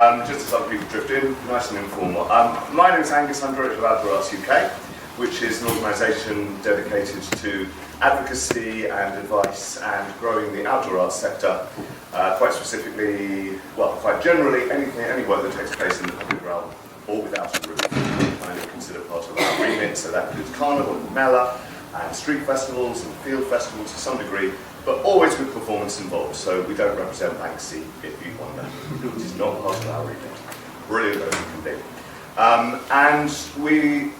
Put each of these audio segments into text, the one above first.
Just as other people drift in, nice and informal. My name is Angus, I'm director of Arts UK, which is an organisation dedicated to advocacy and advice and growing the outdoor arts sector, quite specifically, well, quite generally, any work that takes place in the public realm or without a roof, kind of consider part of our remit. So that includes Carnival and Mela and street festivals and field festivals to some degree, but always with performance involved. So we don't represent Banksy, if you wonder, which is not part of our remit. Brilliant as it can be. And we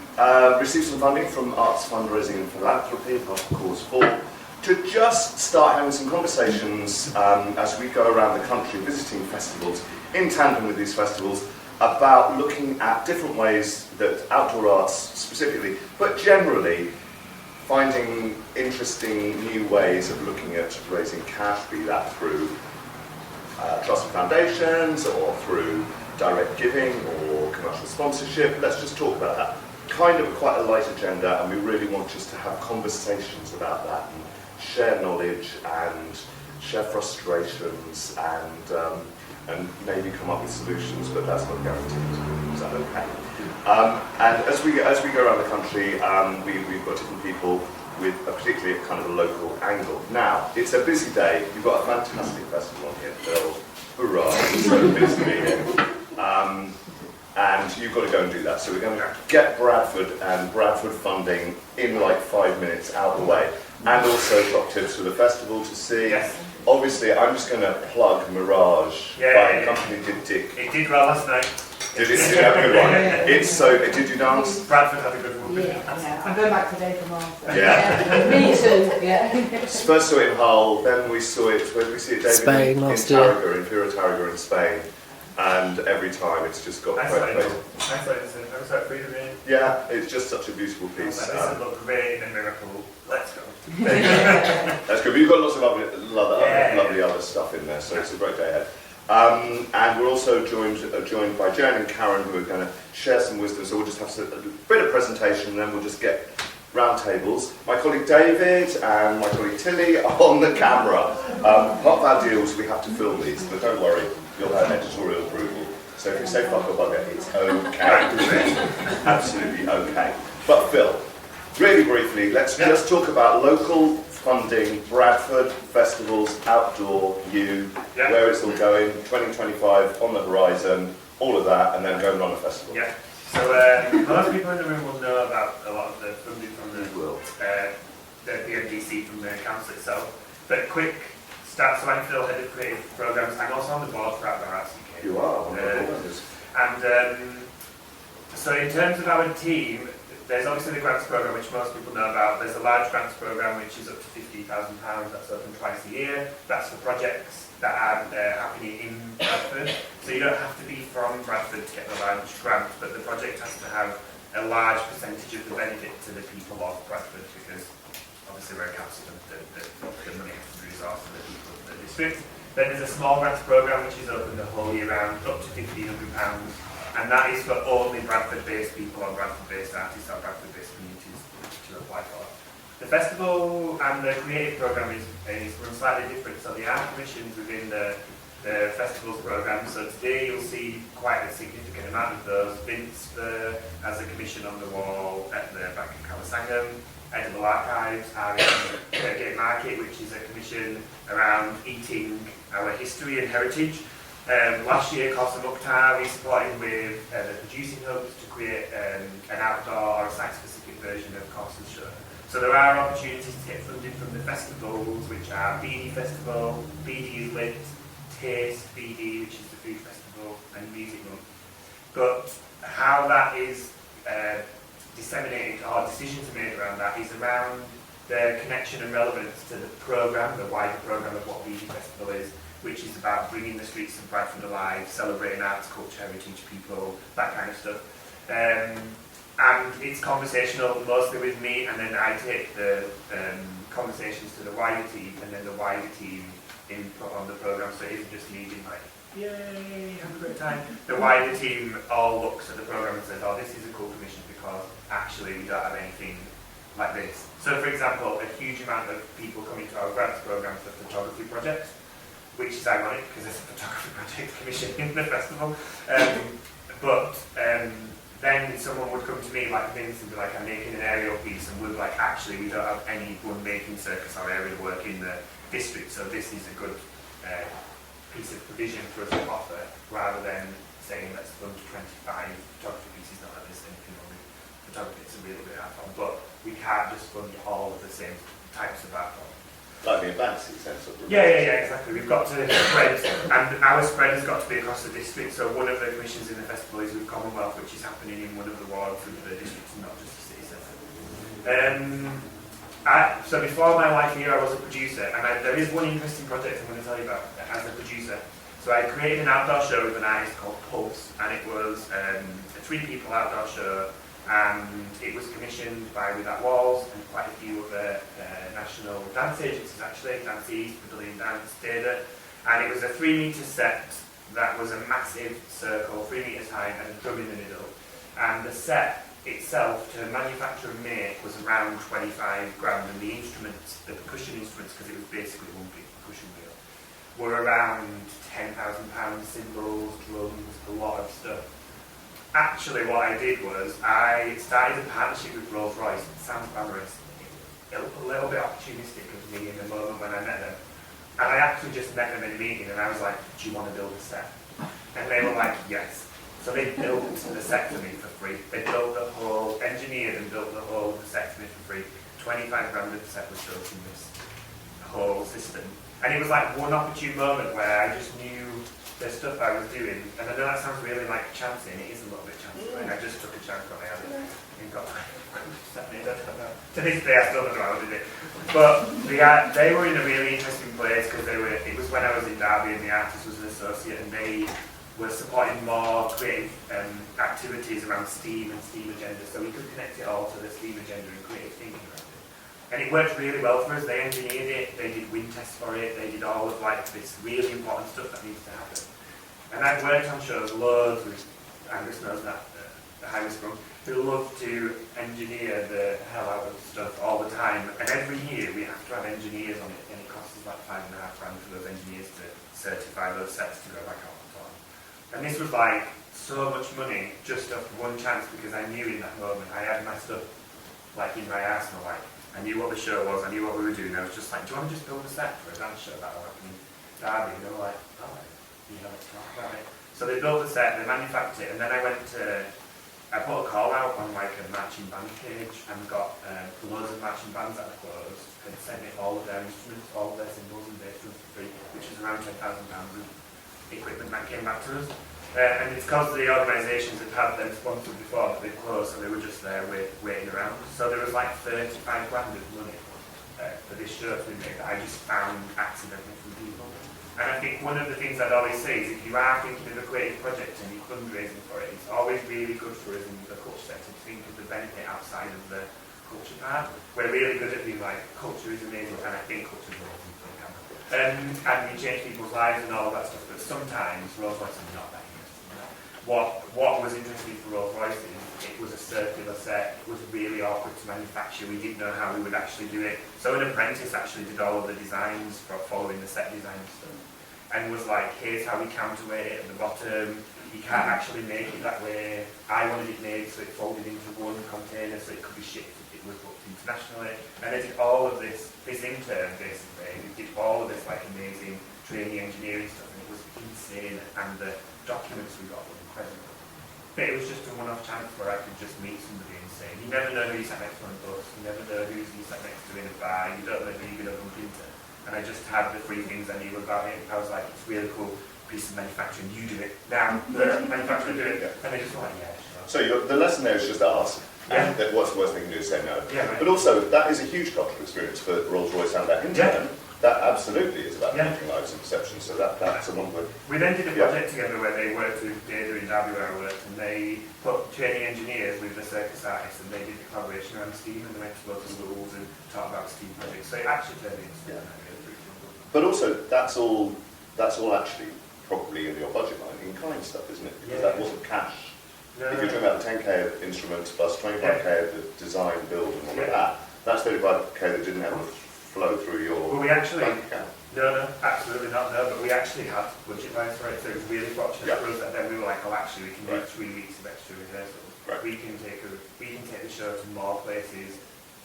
received some funding from Arts Fundraising Philanthropy, part of Cause 4, to just start having some conversations as we go around the country visiting festivals, in tandem with these festivals, about looking at different ways that outdoor arts specifically, but generally, finding interesting new ways of looking at raising cash, be that through trust foundations or through direct giving or commercial sponsorship. Let's just talk about that. Kind of quite a light agenda, and we really want just to have conversations about that and share knowledge and share frustrations and maybe come up with solutions, but that's not guaranteed. Is that okay? And as we go around the country, we've got different people with particularly kind of a local angle. Now, it's a busy day. You've got a fantastic festival on here, Phil. Hurrah! It's so busy to be here. And you've got to go and do that. So we're going to get Bradford and Bradford funding in like 5 minutes out of the way. And also top tips for the festival to see. Yes. Obviously, I'm just going to plug Mirage by the company Did Dick. It did well last night. Did it have a good one? It's so. Did you dance? Bradford had a good one. Yeah. I'm going back today for mine. So. Yeah. Me too. Yeah. First saw it in Hull, then we saw it. Where did we see it, David? Spain last year. In Tarragona in Spain. And every time it's just got quite amazing. Yeah, it's just such a beautiful piece. This would look great and miracle. Let's go. That's good. But you've got lots of lovely other stuff in there, so it's a great day ahead. And we're also joined by Jen and Karen, who are going to share some wisdom. So we'll just have a bit of presentation, and then we'll just get round tables. My colleague David and my colleague Tilly are on the camera. Part of our deal is we have to film these, but don't worry, you'll have editorial approval. So if you say fuck or bugger, it's okay. Absolutely okay. But Phil, really briefly, let's just talk about local funding, Bradford, festivals, outdoor, where it's all going, 2025 on the horizon, all of that, and then go and run a festival. Yeah. So a lot of people in the room will know about a lot of the funding from the BMDC from the council itself. But quick start, so I'm Phil, head of creative programmes. I'm also on the board for Outdoor Arts UK. You are on the board. And so in terms of our team, there's obviously the grants programme, which most people know about. There's a large grants programme, which is up to £50,000. That's open twice a year. That's for projects that are happening in Bradford. So you don't have to be from Bradford to get the large grant, but the project has to have a large percentage of the benefit to the people of Bradford, because obviously we're a council and the money has to be resourced for the people of the district. Then there's a small grants programme, which is open the whole year round, up to £1,500. And that is for only Bradford-based people or Bradford-based artists or Bradford-based communities to apply for. The festival and the creative programme is run slightly different. So there are commissions within the festivals programme. So today you'll see quite a significant amount of those. Vince has a commission on the wall at the back of Calasangam. Edible Archives are in Gate Market, which is a commission around eating our history and heritage. Last year, Costa Mukhtar, we supported with the producing hubs to create an outdoor or a site-specific version of Corsa's show. So there are opportunities to get funding from the festivals, which are BD Festival, BD is Lit, Taste BD, which is the food festival, and Music Month. But how that is disseminated, or decisions are made around that, is around the connection and relevance to the programme, the wider programme of what BD Festival is, which is about bringing the streets of Bradford alive, celebrating arts, culture, heritage, people, that kind of stuff. And it's conversational mostly with me, and then I take the conversations to the wider team, and then the wider team input on the programme, so it isn't just me being like, yay, have a great time. The wider team all looks at the programme and says, oh, this is a cool commission because actually we don't have anything like this. So for example, a huge amount of people coming to our grants programme for photography projects. which is ironic because there's a photography project commissioned in the festival. Then someone would come to me like Vince and be like, I'm making an aerial piece, and we're like, actually we don't have anyone making circus or aerial work in the district, so this is a good piece of provision for us to offer, rather than saying let's fund 25 photography pieces, not like this anything on with photography, it's a little bit art form, but we can't just fund all of the same types of art form. Like the advancing sense of Yeah, exactly. We've got to spread, and our spread has got to be across the district. So one of the commissions in the festival is with Commonwealth, which is happening in one of the wards with the districts and not just the city centre. So before my life here, I was a producer, and there is one interesting project I'm going to tell you about as a producer. So I created an outdoor show with an artist called Pulse, and it was a 3-people outdoor show. And it was commissioned by Without Walls and quite a few other national dance agencies, actually, Dance East, Brazilian Dance, Theatre. And it was a 3-metre set that was a massive circle, 3 metres high, and a drum in the middle. And the set itself, to manufacture and make, was around 25 grand, and the instruments, the percussion instruments, because it was basically one big percussion wheel, were around £10,000, cymbals, drums, a lot of stuff. Actually, what I did was I started a partnership with Rolls-Royce. It sounds glamorous, a little bit opportunistic of me in the moment when I met them. And I actually just met them in a meeting, and I was like, do you want to build a set? And they were like, yes. So they built the set for me for free. They built the whole, engineered and built the whole of the set for me for free. 25 grand of the set was built in this whole system. And it was like one opportune moment where I just knew the stuff I was doing, and I know that sounds really like chancing, it is a little bit chancing, like I just took a chance when I had it and got to this day I still don't know how I did it. But they were in a really interesting place because it was when I was in Derby and the artist was an associate, and they were supporting more creative activities around STEAM and STEAM agenda, so we could connect it all to the STEAM agenda and creative thinking around it. And it worked really well for us. They engineered it, they did wind tests for it, they did all of like this really important stuff that needs to happen. And I've worked on shows loads with Angus knows that, the Highway Scrum, who love to engineer the hell out of stuff all the time. And every year we have to have engineers on it, and it costs us like £5.5 grand for those engineers to certify those sets to go back out on tour. And this was like so much money just off one chance, because I knew in that moment I had my stuff like in my arsenal, like I knew what the show was, I knew what we were doing. I was just like, do you want to just build a set for a dance show that will happen in Derby? And they were like, all right. Let's talk about it. So they built the set, they manufactured it, and then I put a call out on like a marching band page and got loads of marching bands at the close and sent me all of their instruments, all of their cymbals and bass drums for free, which is around £10,000 of equipment that came back to us. And it's because the organisations had them sponsored before that they closed, so they were just there waiting around. So there was like 35 grand of money for this show to be made that I just found accidentally from people. And I think one of the things I'd always say is if you are thinking of a creative project and you're fundraising for it, it's always really good for us in the culture sector to think of the benefit outside of the culture part. We're really good at being like, culture is amazing, and I think culture is amazing for the camera. And we change people's lives and all of that stuff, but sometimes Rolls-Royce is not that interesting. What was interesting for Rolls-Royce is it was a circular set, it was really awkward to manufacture, we didn't know how we would actually do it. So an apprentice actually did all of the designs for following the set design stuff, and was like, here's how we counterweight it at the bottom, you can't actually make it that way, I wanted it made so it folded into one container so it could be shipped if it was booked internationally. And they did all of this intern basically, we did all of this like amazing training engineering stuff, and it was insane, and the documents we got were incredible. But it was just a one-off chance where I could just meet somebody and say, you never know who you sat next to on a bus, you never know who you sat next to in a bar, you don't know who you're going to bump into. And I just had the 3 things I knew about it. I was like, it's a really cool piece of manufacturing, you do it. Now, the manufacturer do it. And they just were like, yeah, sure. So the lesson there is just ask. Yeah. And what's the worst thing you can do is say no. Yeah, right. But also, that is a huge cultural experience for Rolls-Royce and that intern. Yeah. That absolutely is about Yeah. making lives and perceptions. So that's a wonderful. We then did a project together where they worked with Data in Derby where I worked, and they put training engineers with the circus artists, and they did the collaboration around STEAM, and they went to local schools and talked about STEAM projects. So it actually turned into something that really cool. But also, that's all actually probably in your budget line, in-kind stuff, isn't it? Because that wasn't cash. No. If you're talking about the 10k of instruments plus 25k of the design, build, and all of that, that's 35k that didn't have to flow through your Well, we actually, bank account. No, absolutely not, no, but we actually had budget lines for it, so it was really fortunate for us that then we were like, oh actually we can do 3 weeks of extra rehearsals. Right. We can take the show to more places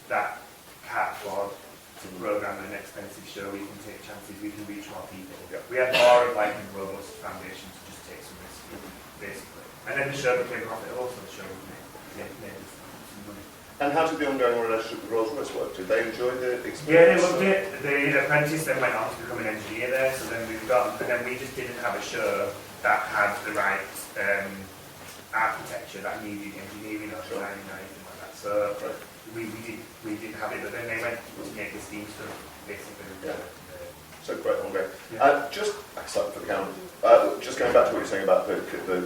that can't afford to program an expensive show. We can take chances, we can reach more people. We had more of like a robust foundation to just take some risks, basically. And then the show became profitable, so the show made some money. And how did the ongoing relationship with Rolls-Royce work? Did they enjoy the experience? Yeah, they loved it. The apprentice then went on to become an engineer there, so then we just didn't have a show that had the right architecture that needed engineering or designing or anything like that. So we didn't have it, but then they went to make the steam stuff, basically. So great, okay. Just excited for the camera. Just going back to what you're saying about the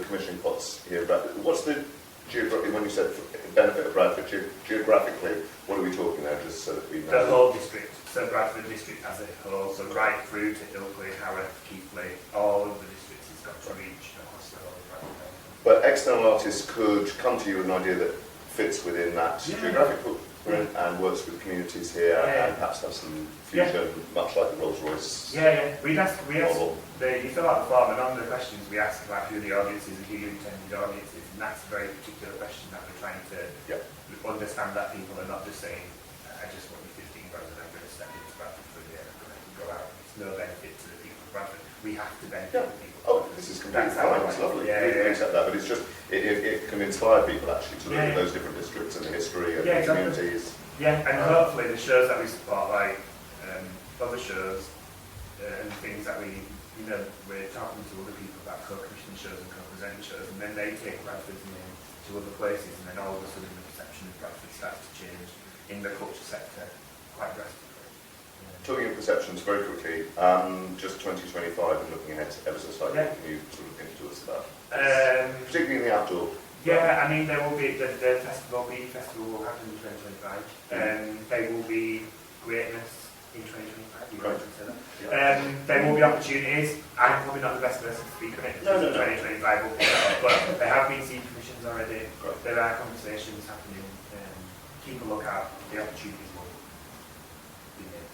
commissioning pots here, what's the when you said benefit of Bradford, geographically, what are we talking there, just so that we know? The whole district, so Bradford district as a whole, so right through to Ilkley, Haworth, Keighley, all of the districts it's got to reach across the whole of Bradford. But external artists could come to you with an idea that fits within that geographic footprint and works with communities here and perhaps have some fusion, much like the Rolls-Royce model. You fill out the form, and on the questions we ask about who the audience is and who your intended audience is, and that's a very particular question that we're trying to understand, that people are not just saying, I just want you 15 grand and I'm going to step into Bradford for a year and I'm going to go out. It's no benefit to the people of Bradford. We have to benefit the people. Oh, this is completely fine, it's lovely. We accept that, but it's just, it can inspire people actually to look at those different districts and the history and the communities. Yeah, and hopefully the shows that we support, like other shows and things that we're talking to other people about co-commissioning shows and co-presenting shows, and then they take Bradford's name to other places, and then all of a sudden the perception of Bradford starts to change in the culture sector quite drastically. Talking of perceptions very quickly, just 2025 and looking ahead ever so slightly, can you sort of think to us about particularly in the outdoor? Yeah, I mean there will be the festival will happen in 2025. There will be greatness in 2025. There will be opportunities. I'm probably not the best person to speak on it. 2025 will be, but there have been seed commissions already. There are conversations happening. Keep a look out. The opportunities will be made.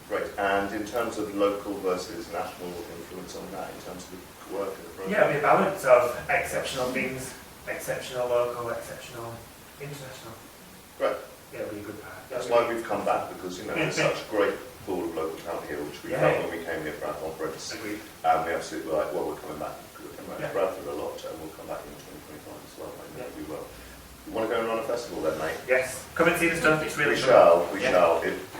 Great. And in terms of local versus national influence on that, in terms of the work of the program? Yeah, it'll be a balance of exceptional things, exceptional local, exceptional international. Right. Yeah, it'll be a good part. That's why we've come back, because there's such a great pool of local talent here, which we felt when we came here for our conference. Agreed. And we absolutely were like, well, we're coming back. We're coming back to Bradford a lot, and we'll come back in 2025 as well. I know we will. You want to go and run a festival then, mate? Yes. Come and see the stuff. It's really We shall.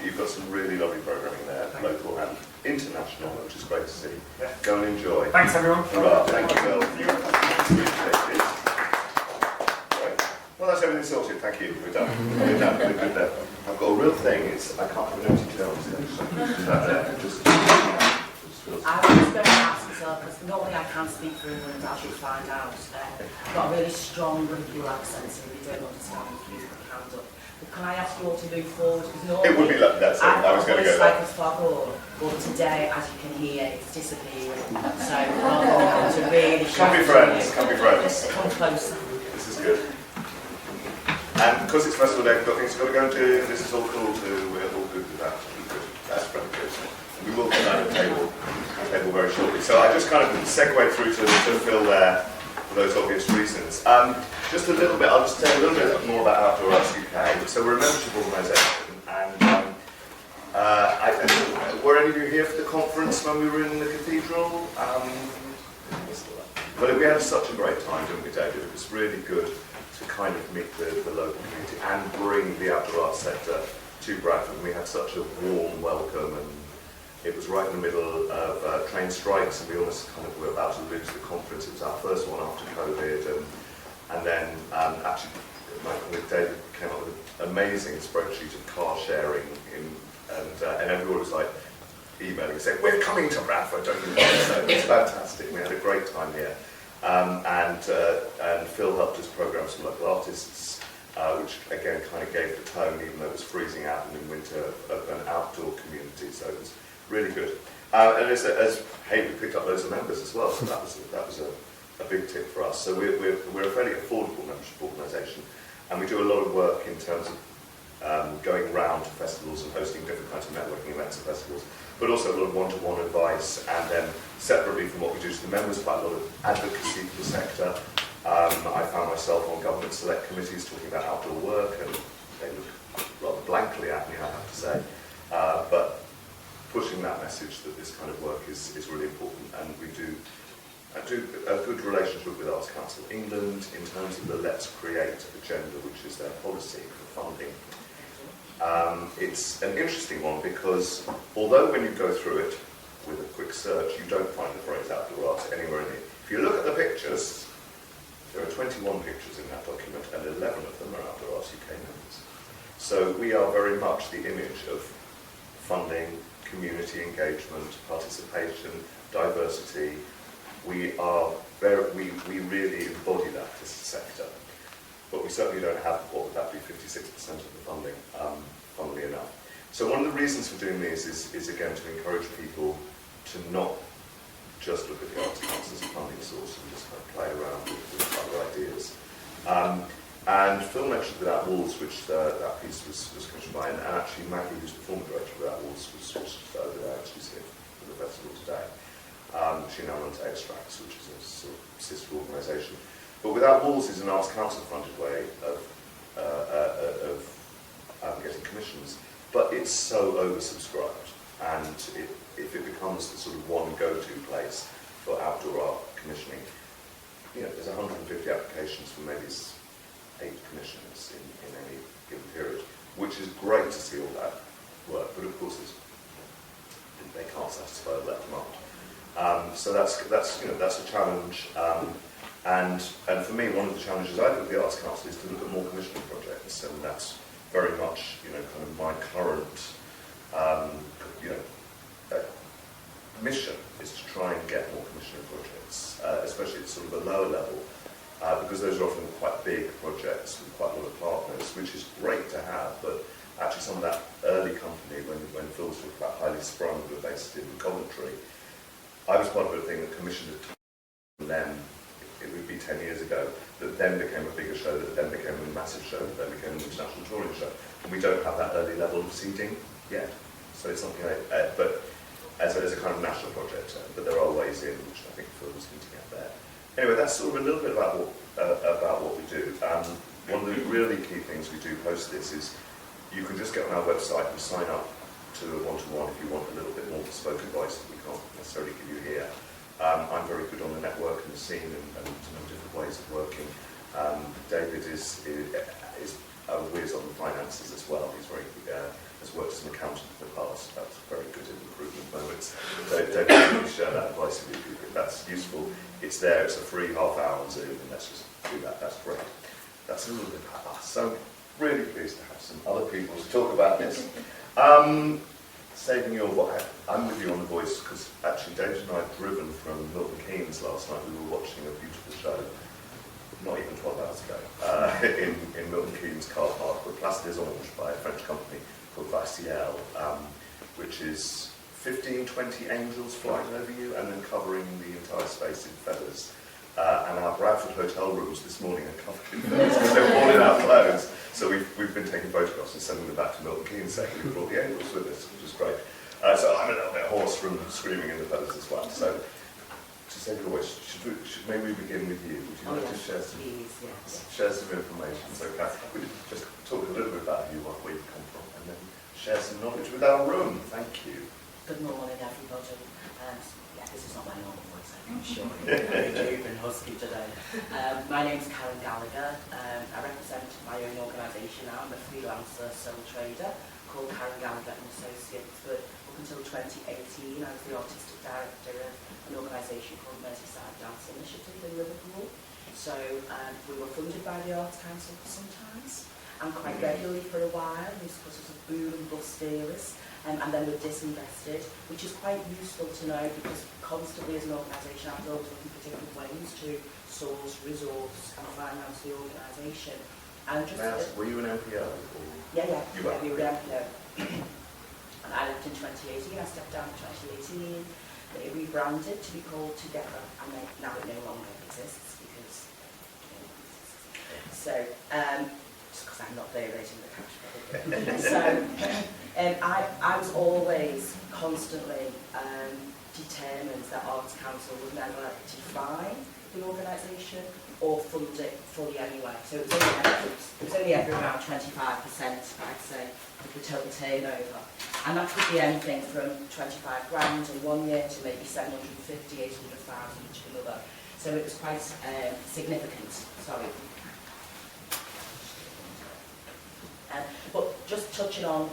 You've got some really lovely programming there, local and international, which is great to see. Yeah. Go and enjoy. Thanks, everyone. Thank you, Bill. Well, that's everything sorted. Thank you. We're done. We're done. We're good there. I've got a real thing. I can't have an empty gel. I was just going to ask as well, because normally I can't speak for England, as you'll find out. I've got a really strong Liverpool accent, so we don't understand if you put your hand up. But can I ask you all to move forward? Because normally it would be like that. I was going to go there. Like a far but today, as you can hear, it's disappearing. So rather than having to really Come be friends. Come be friends. Come closer. This is good. And because it's festival day, we've got things we've got to go and do. This is all cool too. We're all good with that. That's pretty good. We will come down to the table very shortly. So I just kind of segue through to Phil there for those obvious reasons. Just a little bit, I'll just tell you a little bit more about Outdoor Arts UK. So we're a membership organisation, and were any of you here for the conference when we were in the cathedral? Well, we had such a great time, didn't we, David? It was really good to kind of meet the local community and bring the outdoor arts sector to Bradford. And we had such a warm welcome, and it was right in the middle of train strikes, and we almost kind of were about to lose the conference. It was our first one after COVID, and then actually my colleague David came up with an amazing spreadsheet of car sharing, and everyone was like emailing saying, "We're coming to Bradford, don't you know?" So it was fantastic. We had a great time here. And Phil helped us program some local artists, which again kind of gave the tone, even though it was freezing out in winter, of an outdoor community. So it was really good. And as hey, we picked up loads of members as well, so that was a big tip for us. So we're a fairly affordable membership organisation, and we do a lot of work in terms of going around to festivals and hosting different kinds of networking events and festivals. but also a lot of one-to-one advice, and then separately from what we do to the members, quite a lot of advocacy for the sector. I found myself on government select committees talking about outdoor work, and they look rather blankly at me, I have to say. But pushing that message that this kind of work is really important, and we do a good relationship with Arts Council England in terms of the Let's Create agenda, which is their policy for funding. It's an interesting one because although when you go through it with a quick search, you don't find the phrase outdoor arts anywhere in it. If you look at the pictures, there are 21 pictures in that document, and 11 of them are outdoor Arts UK members. So we are very much the image of funding, community engagement, participation, diversity. We really embody that as a sector. But we certainly don't have, what would that be, 56% of the funding, funnily enough. So one of the reasons for doing these is again to encourage people to not just look at the Arts Council as a funding source and just kind of play around with other ideas. And Phil mentioned Without Walls, which that piece was commissioned by, and actually Maggie, who's the former director of Without Walls, was over there, she's here for the festival today. She now runs Extracts, which is a sort of sister organisation. But Without Walls is an Arts Council-funded way of getting commissions, but it's so oversubscribed, and if it becomes the sort of one go-to place for outdoor art commissioning, you know, there's 150 applications for maybe 8 commissions in any given period, which is great to see all that work, but of course they can't satisfy all that demand. So that's a challenge. And for me, one of the challenges I think with the Arts Council is to look at more commissioning projects, and that's very much, you know, kind of my current, mission is to try and get more commissioning projects, especially at sort of a lower level, because those are often quite big projects with quite a lot of partners, which is great to have. But actually, some of that early company, when Phil was talking about Highly Sprung, who were based in Coventry, I was part of a thing that commissioned it, and then it would be 10 years ago, that then became a bigger show, that then became a massive show, that then became an international touring show. And we don't have that early level of seeding yet. So it's something but as a kind of national project, but there are ways in, which I think Phil was hinting at there. Anyway, that's sort of a little bit about what we do. One of the really key things we do post this is you can just get on our website and sign up to a one-to-one if you want a little bit more bespoke advice that we can't necessarily give you here. I'm very good on the network and the scene and different ways of working. David is a whiz on the finances as well. He's very has worked as an accountant in the past. That's very good in recruitment moments. David, can you share that advice with you if that's useful? It's there. It's a free half-hour on Zoom, and let's just do that. That's great. That's a little bit about us. So really pleased to have some other people to talk about this. Saving your voice, I'm with you on the voice because actually David and I had driven from Milton Keynes last night. We were watching a beautiful show, not even 12 hours ago, in Milton Keynes car park with Place des Anges by a French company called Vaciel, which is 15, 20 angels flying over you and then covering the entire space in feathers. And our Bradford hotel rooms this morning are covered in feathers because they're all in our clothes. So we've been taking photographs and sending them back to Milton Keynes saying we brought the angels with us, which is great. So I'm a little bit hoarse from screaming in the feathers as well. So to save your voice, maybe we begin with you. Would you like to share some information? So Kath, we just talk a little bit about you, where you come from, and then share some knowledge with our room. Thank you. Good morning, everybody. This is not my normal voice, I'm sure. I'm very deep and husky today. My name's Karen Gallagher. I represent my own organisation now. I'm a freelancer sole trader called Karen Gallagher and Associates. But up until 2018, I was the artistic director of an organisation called Merseyside Dance Initiative in Liverpool. So we were funded by the Arts Council sometimes, and quite regularly for a while. We was sort of boom and bust eras. And then we're disinvested, which is quite useful to know because constantly as an organisation I'm always looking for different ways to source, resource and finance the organisation. And just were you an MPO? Yeah, we were an MPO. And I left in 2018, I stepped down in 2018. It rebranded to be called Together, and now it no longer exists because, just because because I'm not donating the cash probably. So I was always constantly determined that Arts Council would never define the organisation or fund it fully anyway. So it was only ever around 25%, I'd say, of the total turnover. And that could be anything from 25 grand in one year to maybe 750, 800,000 each another. So it was quite significant, sorry. But just touching on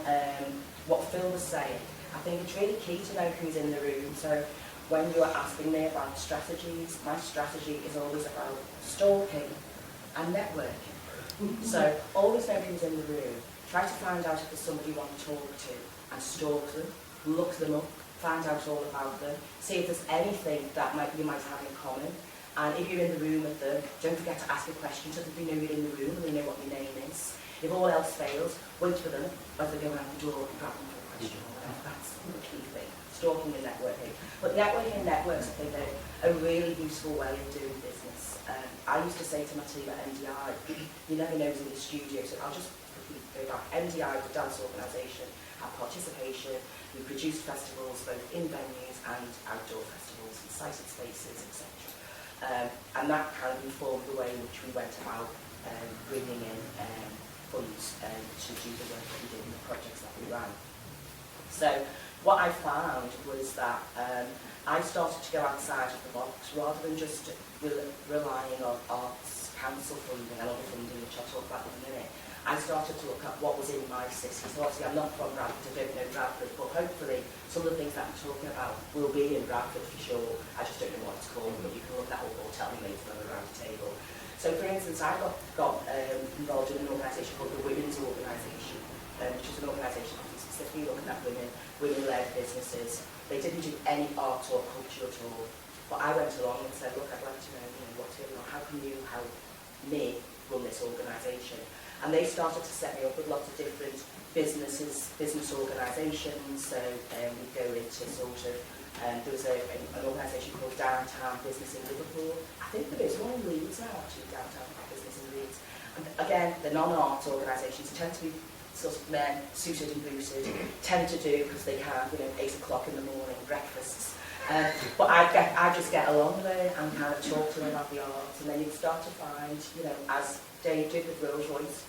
what Phil was saying, I think it's really key to know who's in the room. So when you're asking me about strategies, my strategy is always about stalking and networking. So always know who's in the room. Try to find out if there's somebody you want to talk to and stalk them, look them up, find out all about them, see if there's anything that you might have in common. And if you're in the room with them, don't forget to ask a question so that they know you're in the room and they know what your name is. If all else fails, wait for them as they go around the door and grab them for a question or whatever. That's the key thing, stalking and networking. But networking and networks, I think, are a really useful way of doing business. I used to say to my team at MDI, you never know who's in the studio, so I'll just quickly go back. MDI was a dance organisation, had participation, we produced festivals both in venues and outdoor festivals and sited spaces, etc. And that kind of informed the way in which we went about bringing in funds to do the work that we did in the projects that we ran. So what I found was that I started to go outside of the box rather than just relying on Arts Council funding and other funding, which I'll talk about in a minute. I started to look at what was in my city. So obviously I'm not from Bradford, I don't know Bradford, but hopefully some of the things that I'm talking about will be in Bradford for sure. I just don't know what it's called, but you can look that up or tell me later when we're around the table. So for instance, I got involved in an organisation called the Women's Organisation, which is an organisation specifically looking at women-led businesses. They didn't do any art or culture at all. But I went along and said, look, I'd like to know, what's going on, how can you help me run this organisation? And they started to set me up with lots of different business organisations. So we go into sort of, there was an organisation called Downtown Business in Liverpool. I think there is one in Leeds now, actually, Downtown Business in Leeds. And again, the non-art organisations tend to be sort of men, suited and booted, tend to do, because they can, 8 o'clock in the morning, breakfasts. But I just get along there and kind of talk to them about the arts, and then you start to find, as Dave did with Rolls-Royce,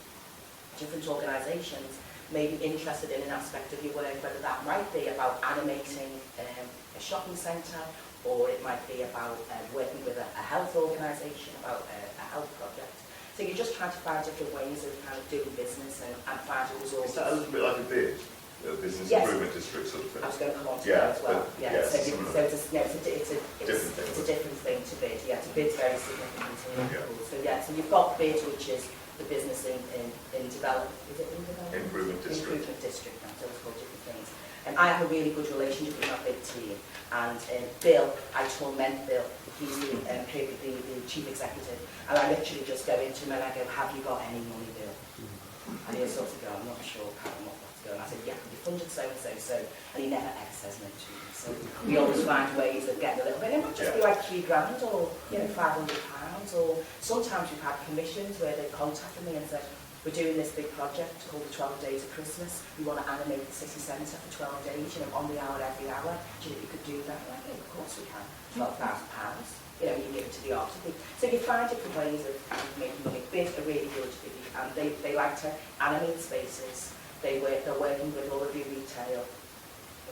different organisations may be interested in an aspect of your work, whether that might be about animating a shopping centre, or it might be about working with a health organisation, about a health project. So you're just trying to find different ways of kind of doing business and finding resources. Is that a little bit like a bid? A business improvement district sort of thing? I was going to come on to that as well. So it's a different thing to bid. Yeah, to bid's very significant in Liverpool. So so you've got bid, which is the business in development. Is it in development? Improvement district. Improvement district. So it's called different things. And I have a really good relationship with my big team. And Bill, I torment Bill. He's the chief executive. And I literally just go into him and I go, have you got any money, Bill? And he'll sort of go, I'm not sure, Karen, what that's going. I said, yeah, we funded so and so, so. And he never ever says no to me. So we always find ways of getting a little bit. It might just be like £3 grand or £500, or sometimes we've had commissions where they've contacted me and said, we're doing this big project called the 12 Days of Christmas. We want to animate the city centre for 12 days, on the hour, every hour. Do you think you could do that? And I go, of course we can. £12,000. You give it to the arts. So you find different ways of making money. Bids are really good, and they like to animate spaces. They're working with all of your retail,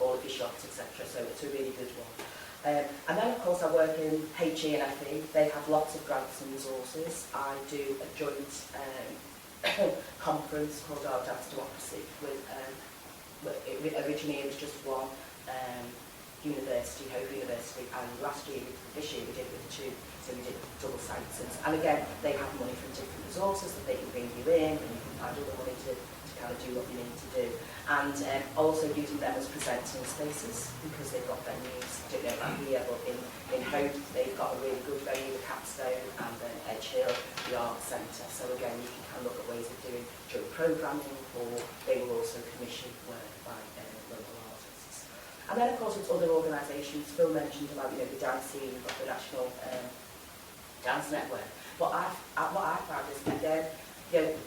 all of your shops, etc. So it's a really good one. And then, of course, I work in HE&FE. They have lots of grants and resources. I do a joint conference called Our Dance Democracy with, originally it was just one university, Hope University, and this year we did it with 2, so we did double sites. And again, they have money from different resources that they can bring you in, and you can find all the money to kind of do what you need to do. And also using them as presenting spaces, because they've got venues, I don't know about here, but in Hope they've got a really good venue, the Capstone, and then Edge Hill, the Arts Centre. So again, you can look at ways of doing joint programming, or they will also commission work by local artists. And then, of course, it's other organisations. Phil mentioned about the dance scene, we've got the National Dance Network. But what I found is, again,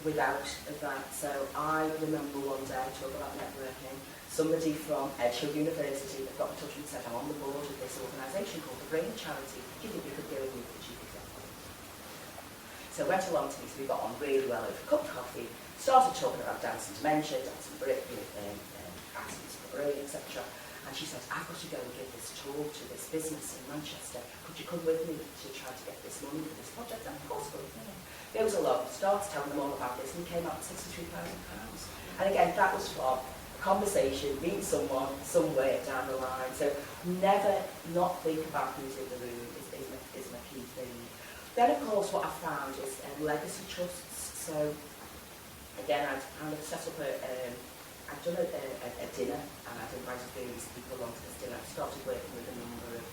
without that. So I remember one day talking about networking. Somebody from Edgehill University that got in touch and said, I'm on the board with this organisation called the Brain Charity. Do you think you could go and meet the chief executive? So I went along to this, we got on really well over a cup of coffee, started talking about dancing dementia, dancing accidents for the brain, etc. And she said, I've got to go and give this talk to this business in Manchester. Could you come with me to try to get this money for this project? And of course, goes along, starts telling them all about this, and came out with £63,000. And again, that was from conversation, meet someone somewhere down the line. So never not think about who's in the room is my key thing. Then of course what I found is legacy trusts. So again, I'd kind of set up I'd done a dinner, and I'd invited various people along to this dinner. I started working with a number of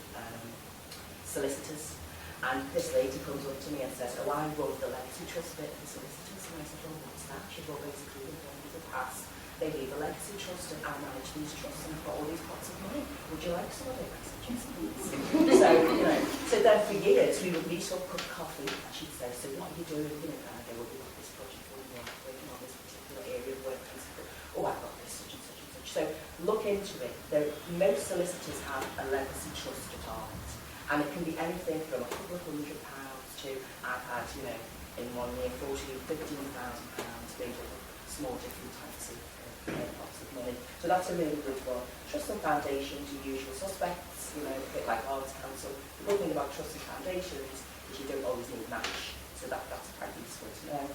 solicitors, and this lady comes up to me and says, oh, I run the legacy trust bit for solicitors. And I said, well, what's that? She said, well, basically, in the past, they leave a legacy trust, and I manage these trusts, and I've got all these pots of money. Would you like some of it? I said, yes, please. So then for years we would meet up, cup of coffee, and she'd say, so what are you doing? And I go, well, we've got this project going on, working on this particular area of work. And so, oh, I've got this, such and such and such. So look into it. Most solicitors have a legacy trust department, and it can be anything from a couple of £100 to, I've had, in 1 year, £14,000, £15,000 made up of small different types of pots of money. So that's a really good one. Trusts and foundations, your usual suspects, a bit like Arts Council. The good thing about trusts and foundations is you don't always need match, so that's quite useful to know.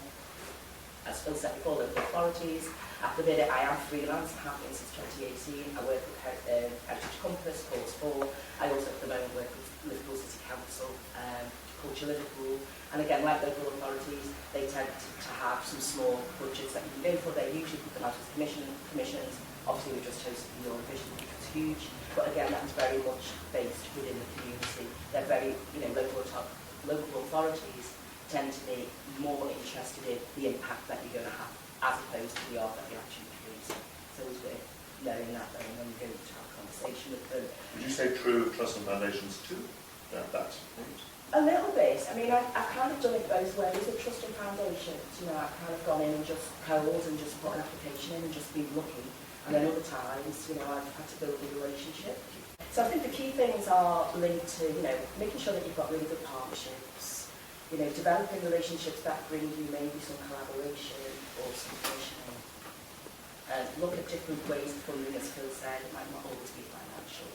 As Phil said before, local authorities. At the minute, I am freelance, I have been since 2018. I work with Heritage Compass, Cause 4. I also at the moment work with Liverpool City Council, Culture Liverpool. And again, like local authorities, they tend to have some small budgets that you can go for. They usually put them out as commissions. Obviously, we just hosted the Eurovision, which was huge. But again, that's very much based within the community. They're very, local authorities tend to be more interested in the impact that you're going to have as opposed to the art that you're actually creating. So it's worth knowing that when you go to have a conversation with them. Would you say true of trusts and foundations too? That point? A little bit. I mean, I've kind of done it both ways with trust and foundations. I've kind of gone in and just called and just put an application in and just been lucky. And then other times, I've had to build a relationship. So I think the key things are linked to, making sure that you've got really good partnerships, developing relationships that bring you maybe some collaboration or some commissioning. Look at different ways of funding, as Phil said, it might not always be financial.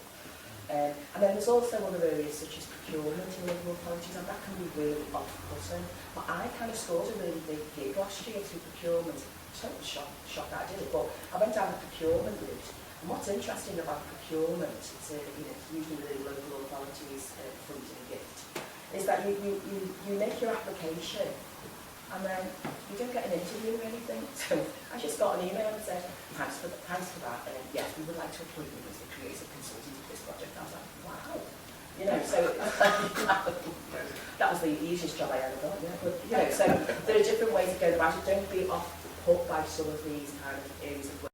And then there's also other areas such as procurement in local authorities, and that can be really off-putting. But I kind of scored a really big gig last year through procurement. Totally shocked that I did it, but I went down the procurement route. And what's interesting about procurement, it's usually the local authorities funding gift, is that you make your application and then you don't get an interview or anything. So I just got an email and said, thanks for that, and yes, we would like to appoint you as the creative consultant of this project. I was like, wow. So that was the easiest job I ever got. But so there are different ways of going about it. Don't be off put by some of these kind of areas of work.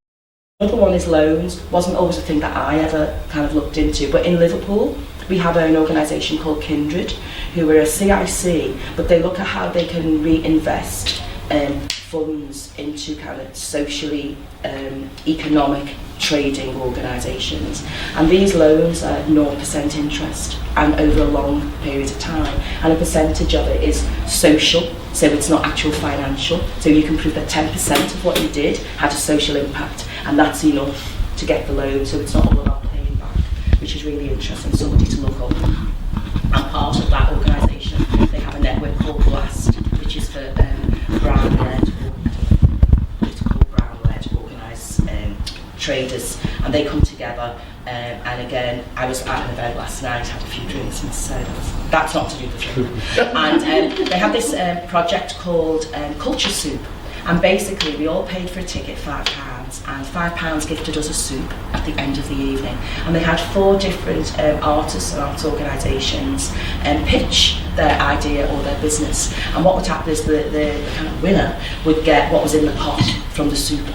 Another one is loans. Wasn't always a thing that I ever kind of looked into, but in Liverpool we have an organisation called Kindred, who are a CIC, but they look at how they can reinvest funds into kind of socially economic trading organisations, and these loans are 0% interest and over a long period of time, and a percentage of it is social, so it's not actual financial, so you can prove that 10% of what you did had a social impact, and that's enough to get the loan, so it's not all about paying back, which is really interesting, somebody to look up. And part of that organisation, they have a network called Blast, which is for brown-led organised traders, and they come together, and again, I was at an event last night, had a few drinks, and so that's not to do with food. And they have this project called Culture Soup, and basically we all paid for a ticket, £5, and £5 gifted us a soup at the end of the evening, and they had 4 different artists and arts organisations pitch their idea or their business, and what would happen is the kind of winner would get what was in the pot from the soup.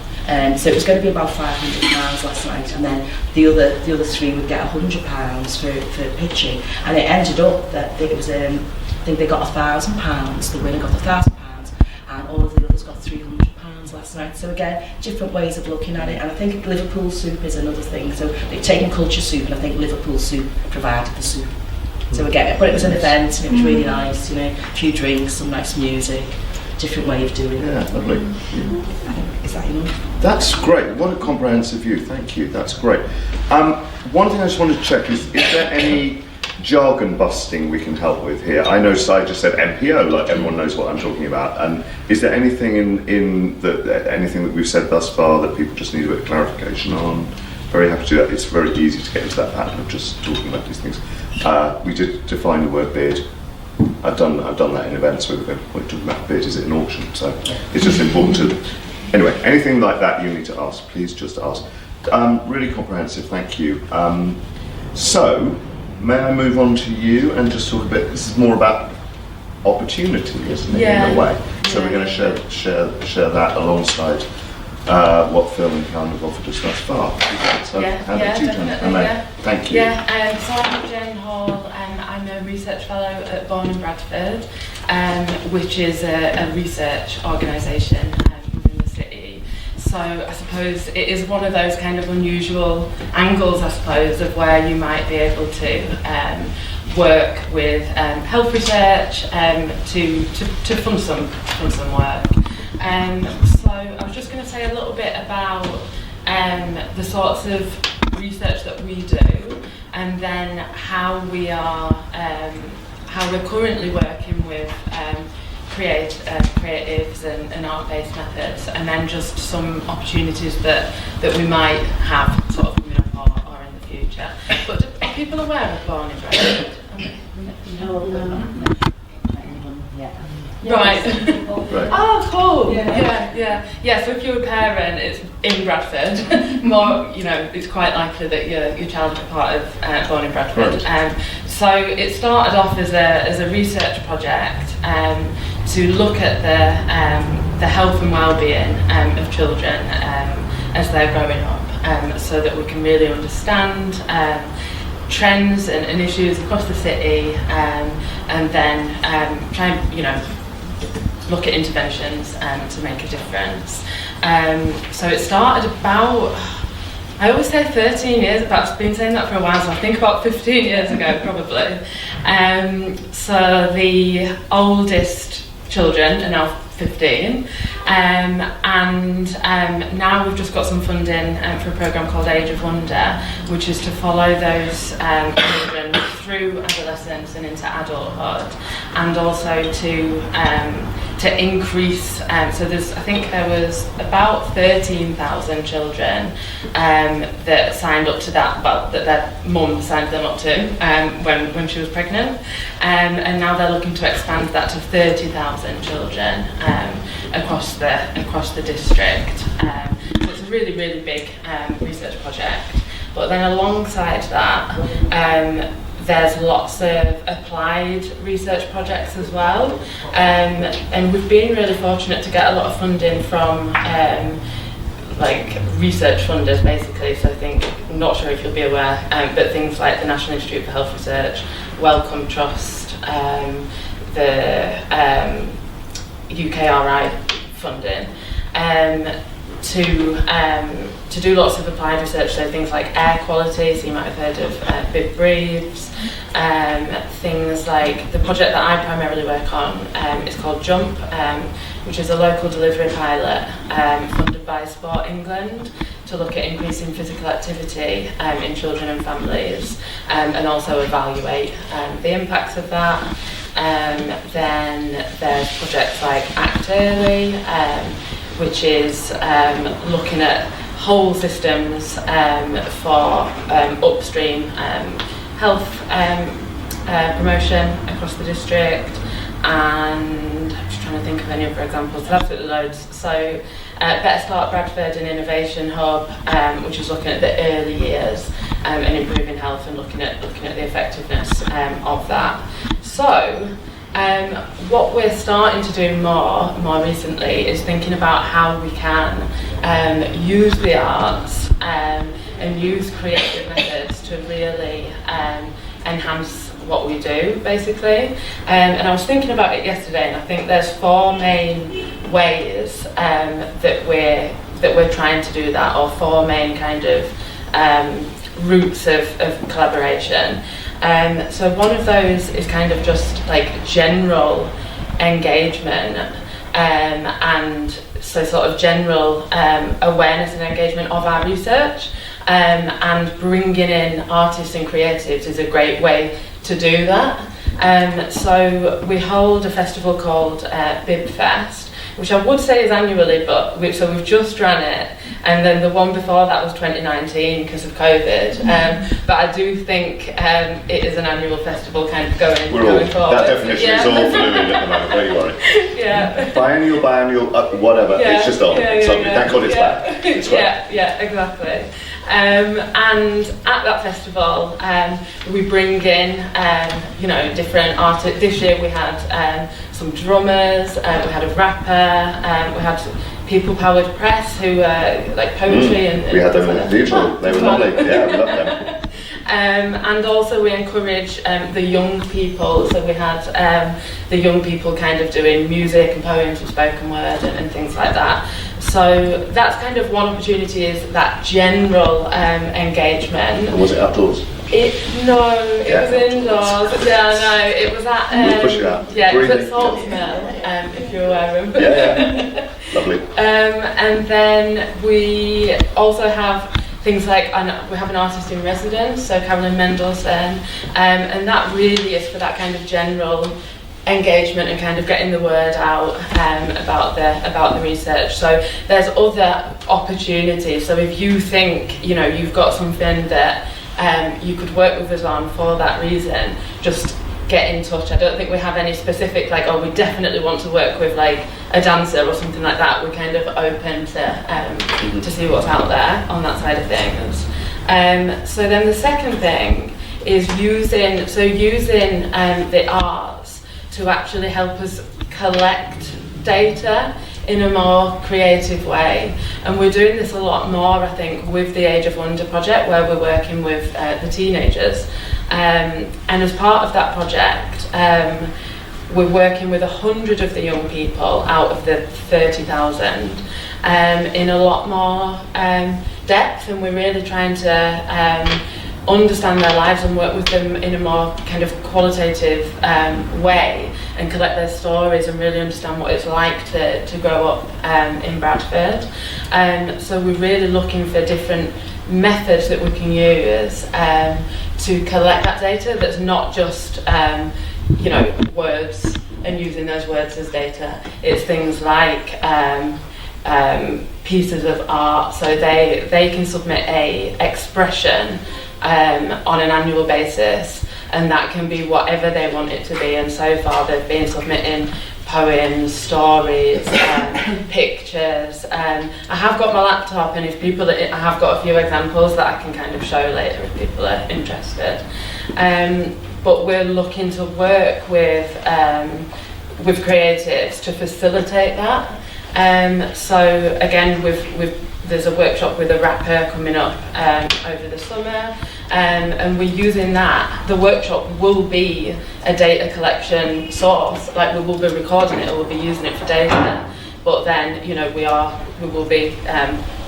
So it was going to be about £500 last night, and then the other 3 would get £100 for pitching, and it ended up that it was I think they got £1,000, the winner got £1,000, and all of the others Liverpool's got £300 last night. So again, different ways of looking at it. And I think Liverpool soup is another thing. So they've taken culture soup, and I think Liverpool soup provided the soup. So again, but it was an event, and it was really nice, you know, a few drinks, some nice music, different way of doing it. Yeah, lovely. Is that enough? That's great. What a comprehensive view. Thank you. That's great. One thing I just wanted to check is there any jargon busting we can help with here? I know Si just said MPO, like everyone knows what I'm talking about. And is there anything anything that we've said thus far that people just need a bit of clarification on? Very happy to do that. It's very easy to get into that pattern of just talking about these things. We did define the word bid. I've done that in events where we're talking about bid, is it an auction? So it's just important to. Anyway, anything like that you need to ask, please just ask. Really comprehensive, thank you. So, may I move on to you and just talk a bit, this is more about opportunity, isn't it, in a way? So we're going to share that alongside what Phil and Karen have offered us thus far. So, thank you. So I'm Jane Hall, I'm a research fellow at Born In Bradford, which is a research organisation within the city. So I suppose it is one of those kind of unusual angles, I suppose, of where you might be able to work with health research to fund some work. So I was just going to say a little bit about the sorts of research that we do, and then how we're currently working with creatives and art-based methods, and then just some opportunities that we might have sort of coming up or in the future. But are people aware of Born In Bradford? No. Right. Right. Oh, cool. Yeah. So if you're a parent, it's in Bradford. More, you know, it's quite likely that your child is part of Born In Bradford. Right. So it started off as a research project to look at the health and well-being of children as they're growing up, so that we can really understand trends and issues across the city, and then try and, you know, look at interventions to make a difference. So it started about, I always say 13 years, but I've been saying that for a while, so I think about 15 years ago probably. So the oldest children are now 15, and now we've just got some funding for a programme called Age of Wonder, which is to follow those children through adolescence and into adulthood, and also to increase. So I think there was about 13,000 children that signed up to that, well, that their mum signed them up to when she was pregnant, and now they're looking to expand that to 30,000 children across the district. So it's a really, really big research project. But then alongside that, there's lots of applied research projects as well, and we've been really fortunate to get a lot of funding from like research funders, basically. So I think, I'm not sure if you'll be aware, but things like the National Institute for Health Research, Wellcome Trust, the UKRI funding, to do lots of applied research, so things like air quality, so you might have heard of Big Breathes, things like the project that I primarily work on is called Jump, which is a local delivery pilot funded by Sport England to look at increasing physical activity in children and families, and also evaluate the impacts of that. Then there's projects like Act Early, which is looking at whole systems for upstream health promotion across the district, and I'm just trying to think of any other examples. There's absolutely loads. So Better Start Bradford, an innovation hub, which is looking at the early years and improving health and looking at the effectiveness of that. So what we're starting to do more recently is thinking about how we can use the arts and use creative methods to really enhance what we do, basically. And I was thinking about it yesterday, and I think there's four main ways that we're trying to do that, or 4 main kind of routes of collaboration. So one of those is kind of just like general engagement, and so sort of general awareness and engagement of our research, and bringing in artists and creatives is a great way to do that. So we hold a festival called Bib Fest, which I would say is annually, but we've just ran it, and then the one before that was 2019 because of COVID. But I do think it is an annual festival kind of going forward. That definition is all fluid at the moment, don't you worry. Yeah. Biennial, whatever, it's just on. Thank God it's back. It's great. Yeah, exactly. And at that festival, we bring in, different artists. This year we had some drummers, we had a rapper, we had people-powered press who like poetry and we had them in the digital. They were lovely. Yeah, we loved them. And also we encourage the young people, so we had the young people kind of doing music and poems and spoken word and things like that. So that's kind of one opportunity, is that general engagement. And was it outdoors? It was indoors. Yeah, no, it was at we'll push it out. Yeah, it was at Salts Mill, if you're aware of. Yeah. Lovely. And then we also have things like, we have an artist in residence, so Carolyn Mendelsohn, and that really is for that kind of general engagement and kind of getting the word out about the research. So there's other opportunities. So if you think you've got something that you could work with us on for that reason, just get in touch. I don't think we have any specific we definitely want to work with like a dancer or something like that. We're kind of open to see what's out there on that side of things. So then the second thing is using the arts to actually help us collect data in a more creative way. And we're doing this a lot more, I think, with the Age of Wonder project, where we're working with the teenagers. And as part of that project, we're working with 100 of the young people out of the 30,000 in a lot more depth, and we're really trying to understand their lives and work with them in a more kind of qualitative way, and collect their stories and really understand what it's like to grow up in Bradford. So we're really looking for different methods that we can use to collect that data that's not just words and using those words as data. It's things like pieces of art, so they can submit a expression on an annual basis, and that can be whatever they want it to be. And so far they've been submitting poems, stories, pictures. I have got my laptop, and I have got a few examples that I can kind of show later if people are interested. But we're looking to work with creatives to facilitate that. So again, there's a workshop with a rapper coming up over the summer, and we're using that. The workshop will be a data collection source, like we will be recording it, or we'll be using it for data, but then we will be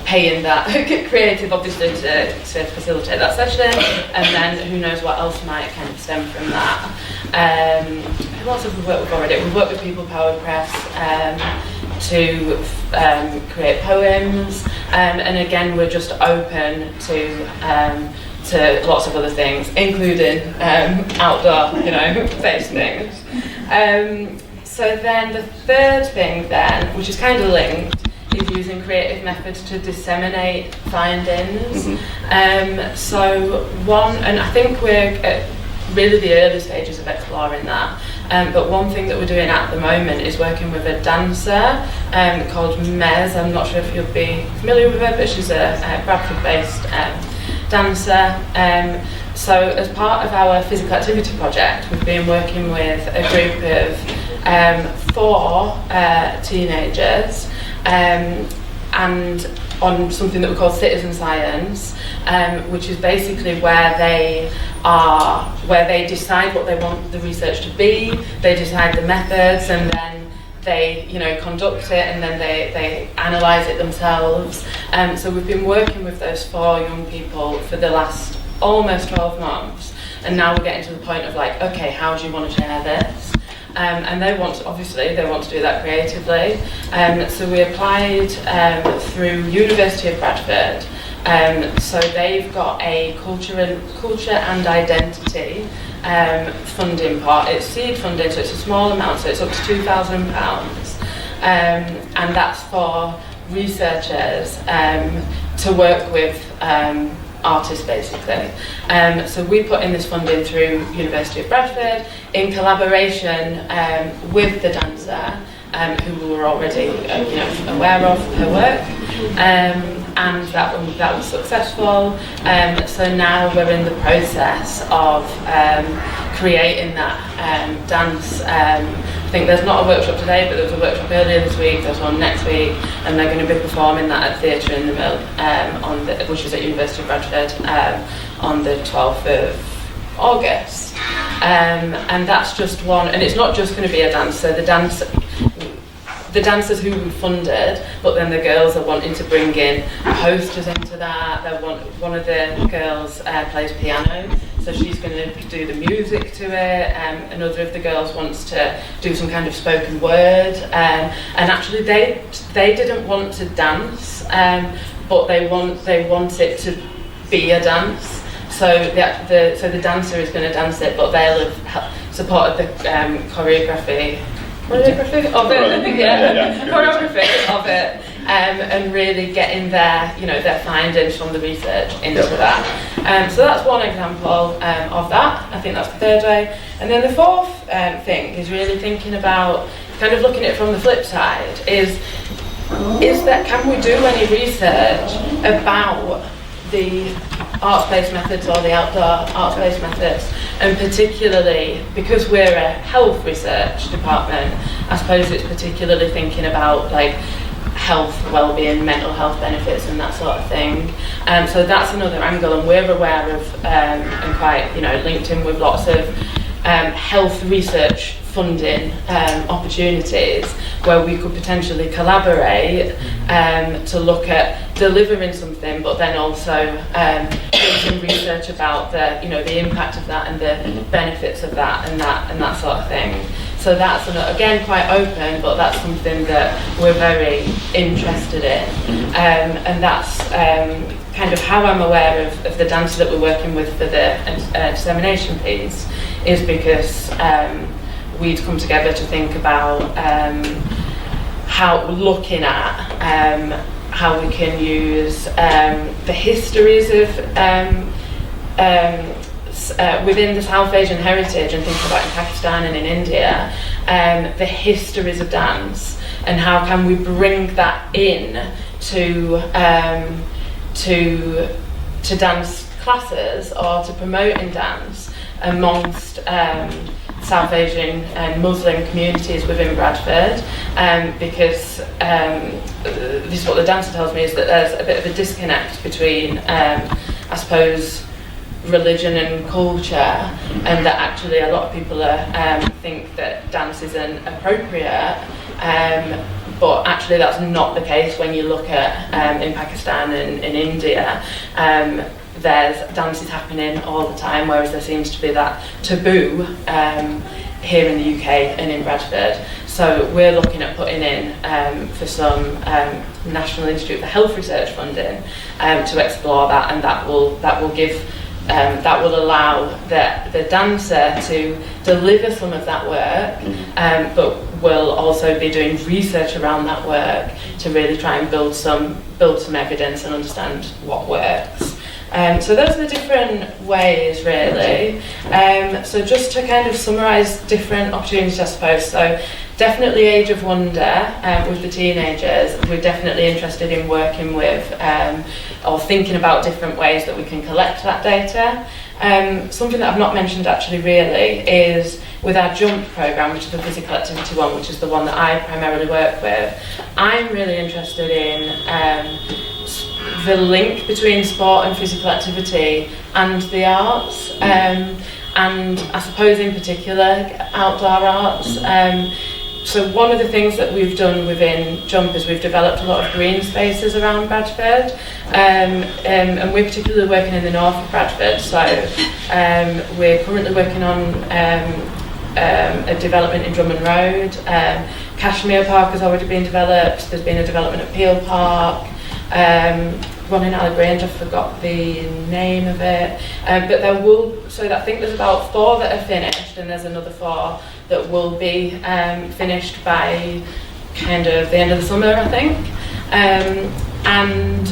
paying that creative obviously to facilitate that session, and then who knows what else might kind of stem from that. Who else have we worked with already? We've worked with People Powered Press to create poems, and again we're just open to lots of other things, including outdoor based things. So then the third thing then, which is kind of linked, is using creative methods to disseminate findings. So and I think we're at really the early stages of exploring that. But one thing that we're doing at the moment is working with a dancer called Mez. I'm not sure if you'll be familiar with her, but she's a Bradford-based dancer. So as part of our physical activity project, we've been working with a group of 4 teenagers, and on something that we call citizen science, which is basically where they decide what they want the research to be, they decide the methods, and then they, you know, conduct it and then they analyse it themselves. So we've been working with those 4 young people for the last almost 12 months, and now we're getting to the point of like, okay, how do you want to share this? And they want to do that creatively. So we applied through University of Bradford. So they've got a culture and identity funding part. It's seed funding, so it's a small amount, so it's up to £2,000, and that's for researchers to work with artists, basically. So we put in this funding through University of Bradford in collaboration with the dancer, who we were already aware of her work, and that was successful. So now we're in the process of creating that dance. I think there's not a workshop today, but there was a workshop earlier this week, there's one next week, and they're going to be performing that at Theatre in the Mill, which is at University of Bradford, on the 12th of August. And that's just one, and it's not just going to be a dance, so the dancers who we funded, but then the girls are wanting to bring in posters into that. One of the girls plays piano, so she's going to do the music to it. Another of the girls wants to do some kind of spoken word, and actually they didn't want to dance, but they want it to be a dance. So the dancer is going to dance it, but they'll have supported the choreography of it, choreography of it, and really getting their findings from the research into that. So that's one example of that. I think that's the 3rd way. And then the 4th thing is really thinking about, kind of looking at it from the flip side, is that can we do any research about the arts-based methods or the outdoor arts-based methods, and particularly because we're a health research department, I suppose it's particularly thinking about like health, well-being, mental health benefits and that sort of thing. So that's another angle, and we're aware of and quite linked in with lots of health research funding opportunities where we could potentially collaborate to look at delivering something, but then also doing some research about the impact of that and the benefits of that and that sort of thing. So that's again quite open, but that's something that we're very interested in, and that's kind of how I'm aware of the dancer that we're working with for the dissemination piece, is because we'd come together to think about looking at how we can use the histories of within the South Asian heritage, and think about in Pakistan and in India, the histories of dance, and how can we bring that in to dance classes or to promoting dance amongst South Asian and Muslim communities within Bradford, because this is what the dancer tells me, is that there's a bit of a disconnect between I suppose religion and culture, and that actually a lot of people think that dance isn't appropriate, but actually that's not the case when you look at in Pakistan and in India. There's dances happening all the time, whereas there seems to be that taboo here in the UK and in Bradford. So we're looking at putting in for some National Institute for Health Research funding to explore that, and that will allow the dancer to deliver some of that work, but will also be doing research around that work to really try and build some evidence and understand what works. So those are the different ways, really. So just to kind of summarise different opportunities, I suppose. So definitely Age of Wonder with the teenagers. We're definitely interested in working with or thinking about different ways that we can collect that data. Something that I've not mentioned actually really is with our JUMP programme, which is the physical activity one, which is the one that I primarily work with. I'm really interested in the link between sport and physical activity and the arts, and I suppose in particular outdoor arts. so one of the things that we've done within Jump is we've developed a lot of green spaces around Bradford, and we're particularly working in the north of Bradford. So we're currently working on a development in Drummond Road. Cashmere Park has already been developed. There's been a development at Peel Park. One in Grange, I forgot the name of it, but there will, so I think there's about 4 that are finished, and there's another 4 that will be finished by kind of the end of the summer, I think. And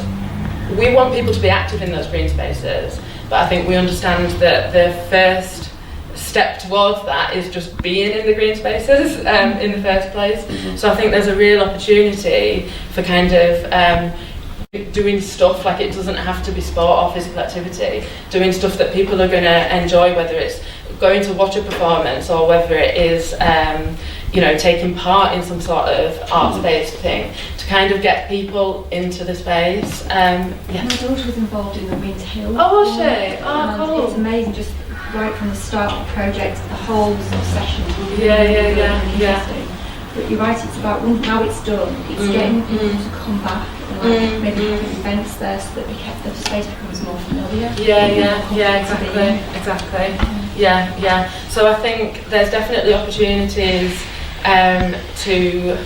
we want people to be active in those green spaces, but I think we understand that the first step towards that is just being in the green spaces in the first place. So I think there's a real opportunity for kind of doing stuff, like it doesn't have to be sport or physical activity, doing stuff that people are going to enjoy, whether it's going to watch a performance or whether it is you know, taking part in some sort of arts-based thing, to kind of get people into the space. Yeah. My daughter was involved in the Wind Hill. Oh, was she? Oh, and cool. It's amazing, just right from the start of the project, the whole sort of session. Yeah. But you're right, it's about, now it's done, it's getting people to come back and like, maybe having events there so that the space becomes more familiar. Exactly. Yeah. So I think there's definitely opportunities to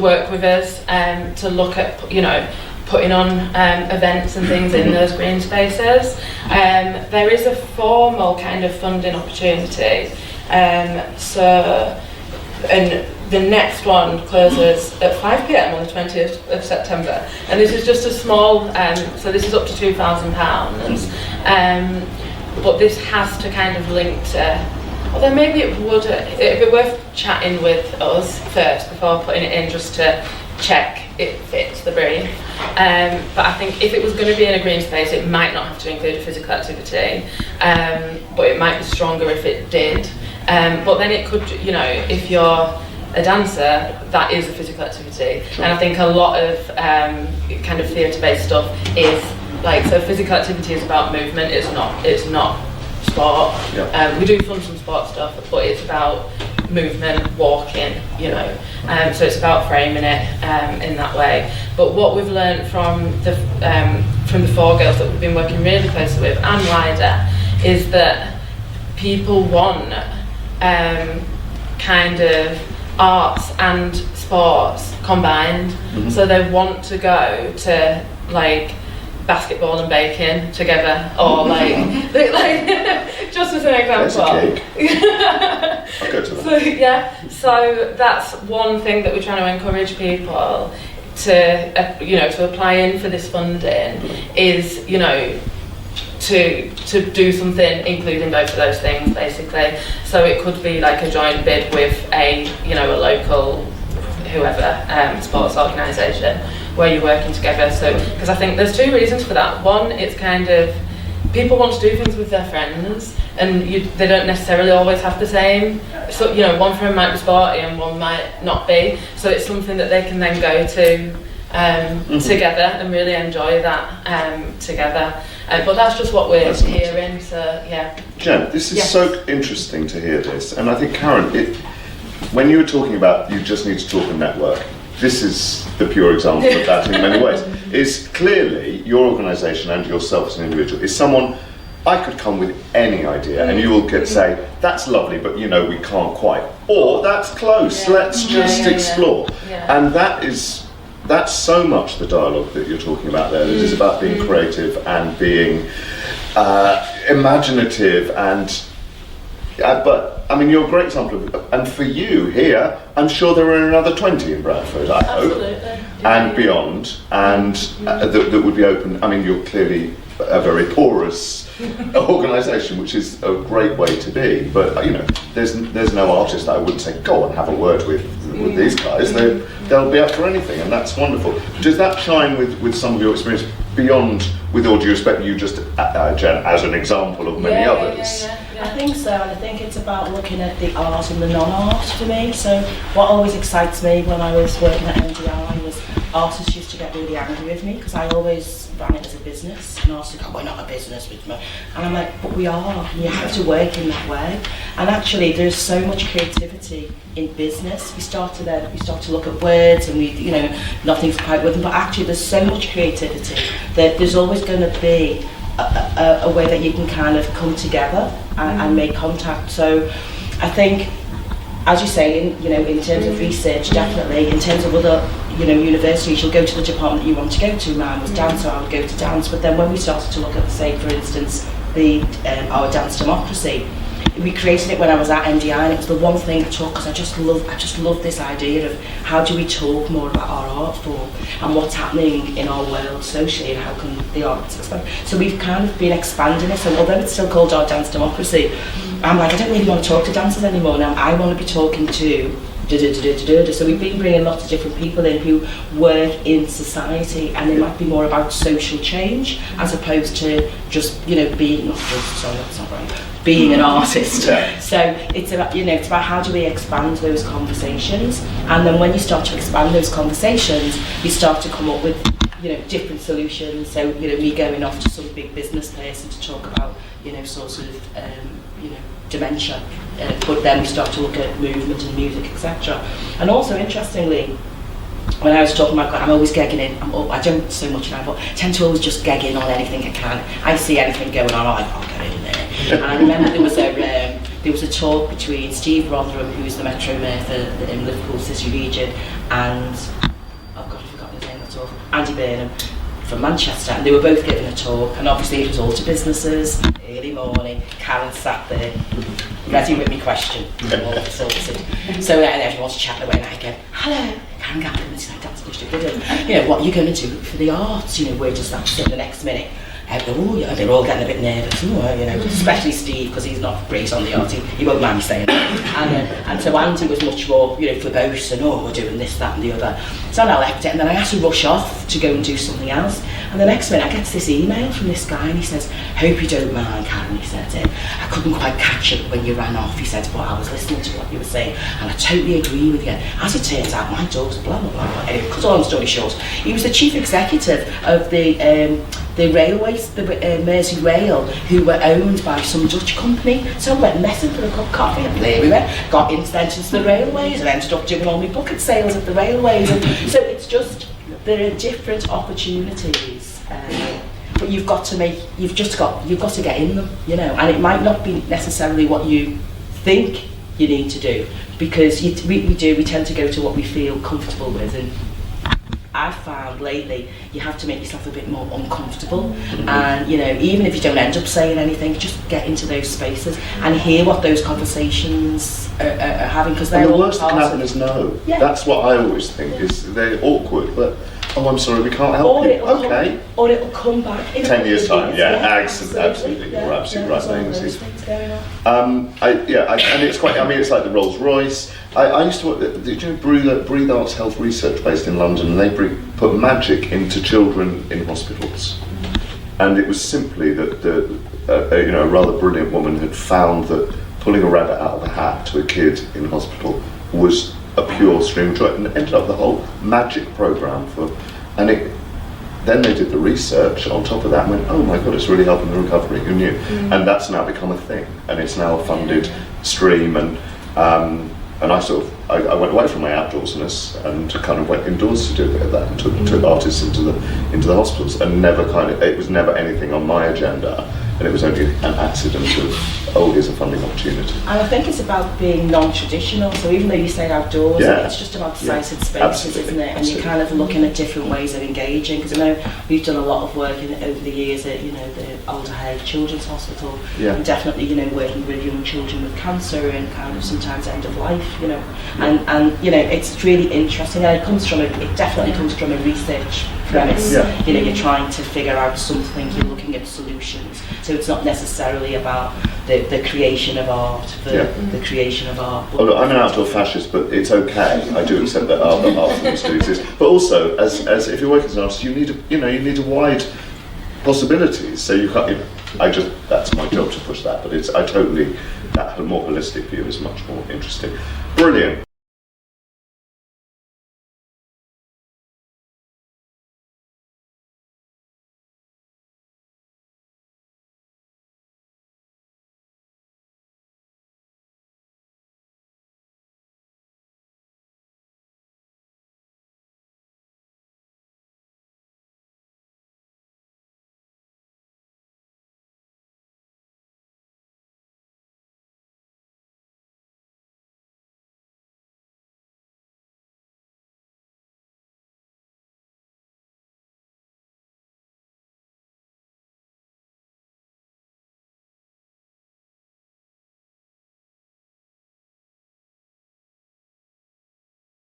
work with us, to look at, you know, putting on events and things in those green spaces. There is a formal kind of funding opportunity. And the next one closes at 5 p.m. on the 20th of September, and this is just a small, so this is up to £2,000, but this has to kind of link to, although maybe it'd be worth chatting with us first before putting it in, just to check it fits the brief. But I think if it was going to be in a green space, it might not have to include a physical activity, but it might be stronger if it did. But then it could, you know, if you're a dancer, that is a physical activity. Sure. And I think a lot of kind of theatre-based stuff is like, so physical activity is about movement, it's not sport. Yeah. We do some sport stuff, but it's about movement, walking, you know. So it's about framing it in that way. But what we've learned from the 4 girls that we've been working really closely with, and wider, is that people want kind of arts and sports combined. So they want to go to like basketball and baking together, or like just as an example. There's a cake. I'll go to that. So that's one thing that we're trying to encourage people to to apply in for this funding, is, you know, to do something including both of those things, basically. So it could be like a joint bid with a local whoever sports organisation where you're working together. So because I think there's 2 reasons for that. One, it's kind of people want to do things with their friends, and they don't necessarily always have the same. So, you know, one friend might be sporty and one might not be. So it's something that they can then go to together and really enjoy that together. But that's just what we're hearing. So yeah. Jen, this is so interesting to hear this, and I think Karen, when you were talking about you just need to talk and network, this is the pure example of that in many ways. Is clearly your organisation and yourself as an individual is someone I could come with any idea and you will say, that's lovely, but you know, we can't quite. Or that's close, let's just explore. Yeah. And that's so much the dialogue that you're talking about there. It is about being creative and being imaginative and but I mean, you're a great example of, and for you here, I'm sure there are another 20 in Bradford, I hope, and beyond, and that would be open. I mean, you're clearly a very porous organisation, which is a great way to be. But you know, there's no artist that I wouldn't say, go and have a word with these guys. They'll be up for anything, and that's wonderful. Does that shine with some of your experience beyond, with all due respect, you just Jen, as an example of many others? I think so, and I think it's about looking at the art and the non-art for me. So what always excites me when I was working at NDI was artists used to get really angry with me because I always ran it as a business, and also go, we're not a business, and I'm like, but we are. You have to work in that way. And actually, there's so much creativity in business. We start to look at words, and nothing's quite with them. But actually, there's so much creativity that there's always going to be a way that you can kind of come together and make contact. So, I think, as you say, in terms of research, definitely. In terms of other, universities, you'll go to the department that you want to go to. Mine was dance, so I would go to dance. But then when we started to look at, say, for instance, our dance democracy, we created it when I was at NDI, and it was the one thing I took because I just love this idea of how do we talk more about our art form and what's happening in our world socially, and how can the arts expand. So we've kind of been expanding it, and although it's still called our dance democracy, I'm like, I don't really want to talk to dancers anymore now. I want to be talking to so we've been bringing lots of different people in who work in society, and it might be more about social change as opposed to just being being an artist. So it's about how do we expand those conversations, and then when you start to expand those conversations, you start to come up with different solutions. So me going off to some big business person to talk about sorts of dementia, but then we start to look at movement and music, etc. And also, interestingly, when I was talking about, I'm always gagging in. I don't so much now, but I tend to always just gag in on anything I can. I see anything going on, I'll get in there. And I remember there was a talk between Steve Rotherham, who's the Metro Mayor in Liverpool City region, and I've forgotten his name at all, Andy Burnham from Manchester, and they were both giving a talk, and obviously it was all to businesses, early morning. Karen sat there, ready with me question, all facilitated. So then everyone's chatting away, and I go, hello, Karen Gallagher and Associates, what are you going to do for the arts? Where does that sit the next minute? They're all getting a bit nervous, especially Steve, because he's not great on the art, he won't mind me saying that. And so Andy was much more, verbose, and we're doing this, that and the other. So I left it, and then I had to rush off to go and do something else. And the next minute I get this email from this guy, and he says, hope you don't mind, Karen, he said, I couldn't quite catch it when you ran off, he said, but I was listening to what you were saying, and I totally agree with you. As it turns out, my daughter, blah, blah, blah, blah. Anyway, cut a long story short, he was the chief executive of the railways, the Mersey Rail, who were owned by some Dutch company. So I went messing for a cup of coffee, and there we went, got into the railways, and ended up doing all my bucket sales at the railways. And so it's just, there are different opportunities, but you've got to get in them, and it might not be necessarily what you think you need to do, because we tend to go to what we feel comfortable with, and I've found lately you have to make yourself a bit more uncomfortable, and even if you don't end up saying anything, just get into those spaces and hear what those conversations are having, because they're the all worst that can happen is no. Yeah. That's what I always think, is they're awkward, but I'm sorry, we can't help you. Okay. Or it'll come back in 10 years time. Absolutely. You're absolutely right, Nancy. And it's quite. It's like the Rolls Royce. I used to work. Did you know Breathe Arts Health Research, based in London, and they put magic into children in hospitals, and it was simply that a rather brilliant woman had found that pulling a rabbit out of a hat to a kid in hospital was a pure stream of joy, and ended up the whole magic program then they did the research on top of that and went, oh my god, it's really helping the recovery, who knew? And that's now become a thing, and it's now a funded stream, and I went away from my outdoorsness and kind of went indoors to do a bit of that, and took artists into the hospitals, and it was never anything on my agenda, and it was only an accident of, here's a funding opportunity. And I think it's about being non-traditional, so even though you say outdoors, it's just about sited spaces, isn't it? And you're kind of looking at different ways of engaging, because I know we've done a lot of work over the years at the Alderhay Children's Hospital, and definitely working with young children with cancer and kind of sometimes end of life, and it's really interesting, and it definitely comes from a research premise. You're trying to figure out something, you're looking at solutions, so it's not necessarily about the creation of art for the creation of art. Oh, look, I'm an outdoor fascist, but it's okay. I do accept that art forms do exist. But also, as if you're working as an artist, you need a wide possibilities. So you can't. That's my job to push that. But that more holistic view is much more interesting. Brilliant.